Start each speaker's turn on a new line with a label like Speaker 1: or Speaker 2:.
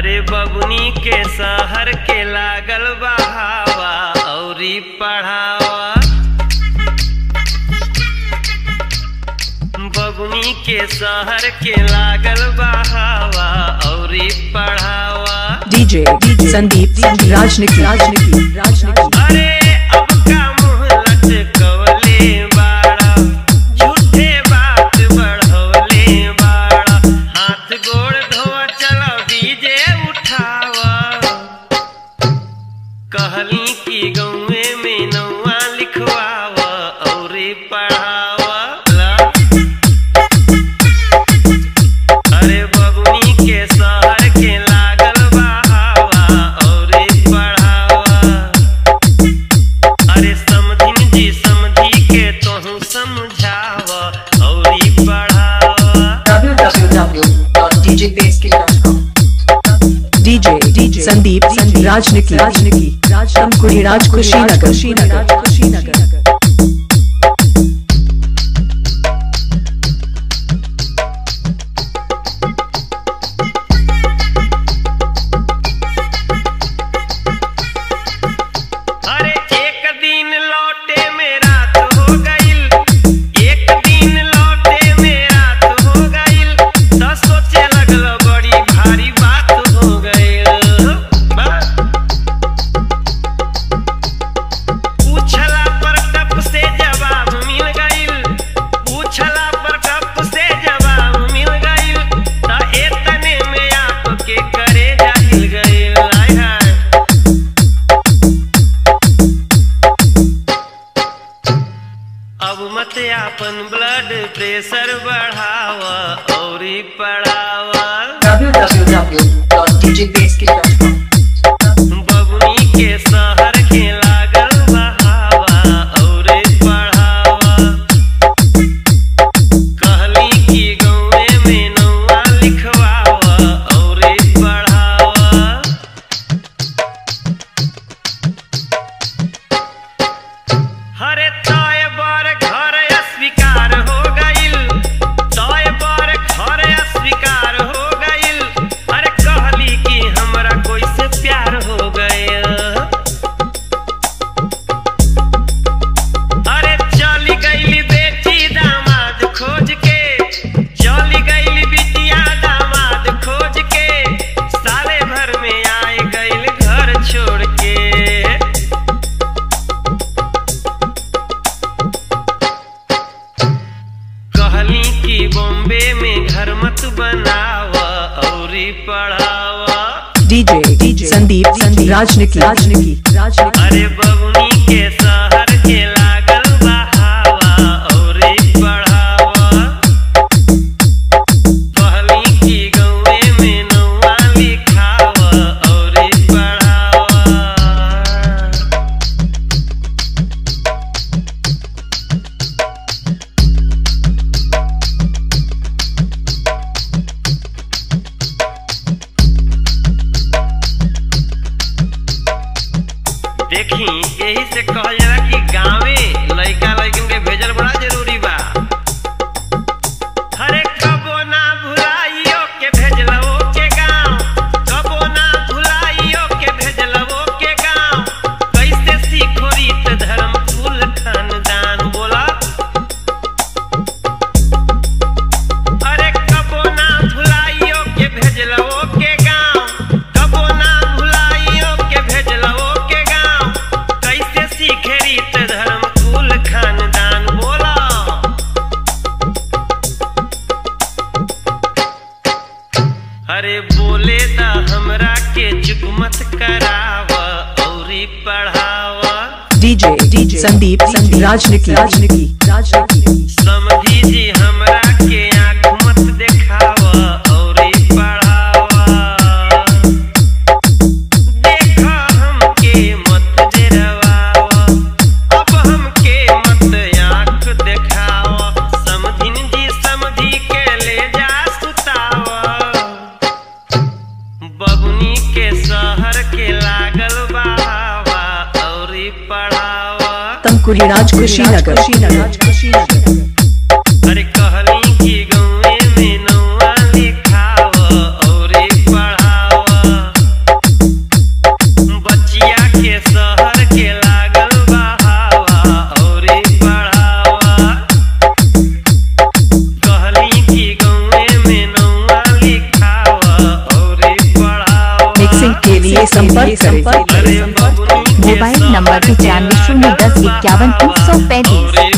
Speaker 1: अरे बबुनी के शहर के लागल बहावा औरी पढ़ावा। बबुनी के शहर के लागल बहावा औरी पढ़ावा।
Speaker 2: डीजे संदीप राजनीति।
Speaker 1: अरे अब का मुँह लटकवले बाड़ा, झूठे बात बढ़वले बाड़ा। हाथ गोड़ धोआ चलो डीजे उठावा। कहली की गौए में नौआ लिखवावा औरी पढ़ावा। अरे बबुनी के शहर के लागल बहावा औरी पढ़ावा। अरे समधिन जी समझी के तोहू समझावा औरी पढ़ावा।
Speaker 2: www.djbasecamp.com डीजे संदीप राजनीति। राज कुशीनगर।
Speaker 1: अरे एक दिन लौटे में रात हो गईल, एक दिन लौटे में रात हो गईल। तो सोचे लगल बड़ी भारी बात हो गईल। पूछला पर टप से जवाब मिल गईल, पूछला पर टप से जवाब मिल गईल। तो एतने में आपके करे जाहिल गईल। हाय हाय अब मत आपन ब्लड प्रेशर बढ़ावा औरी पढ़ावा।
Speaker 2: www.djbasecamp.com
Speaker 1: बबुनी के शहर के लागल बहावा औरी पढ़ावा। कहली की गौए में नौआ लिखवावा औरी पढ़ावा। हरे तय बर घर अस्वीकार हो गईल, तय बर घर अस्वीकार हो गईल। अरे कहली कि हमरा कोई से प्यार हो गया। अरे चली गईली बेटी दामाद खोज के, चली गईली बिटिया दामाद खोज के। साले भर में आए गईल घर छोड़ के। कहली कि बॉम्बे में घर मत बनावा औरी पढ़ावा।
Speaker 2: डीजे संदीप राजनीति।
Speaker 1: अरे बबुनी के शहर के लागल बहावा औरी पढ़ावा। कहली कि गौए में नौआ लिखावा औरी पढ़ावा। देखी यही से कहल जाला कि गाँवे लइका लइकन के भेजल बड़ा जरूरी बा। हरे कबो ना भुलाइयो के भेजलवो के गाँव, कबो ना भुलाइयो के भेजलवो के गाँव। कैसे सीखो रीत धर्म कुल खानदान बोला। अरे कबो ना भुलाइयो के भेजलवो के गाँव, कबो ना भुलाइयो के भेजलवो के गाँव। कैसे सीखे रीत धर्म कुल खानदान बोला। अरे बोले दा हमरा के चुप मत करावा औरी पढ़ावा।
Speaker 2: डीजे संदीप राजनीति।
Speaker 1: समझी जी हमरा के आँख मत देखावा औरी पढ़ावा। देखा हमके मत डरावा, अब हमके मत आँख देखावा। समधिन जी समझी के ले जा सुतावा। बबुनी के शहर के लागल बहावा औरी पढ़ावा।
Speaker 2: राज कुशीनगर।
Speaker 1: अरे कहली की गौए में नौआ लिखावा औरी पढ़ावा।
Speaker 2: लिए संपर्क करें।
Speaker 1: अरे बबुनी के
Speaker 3: मोबाइल नंबर 95 010 51 335।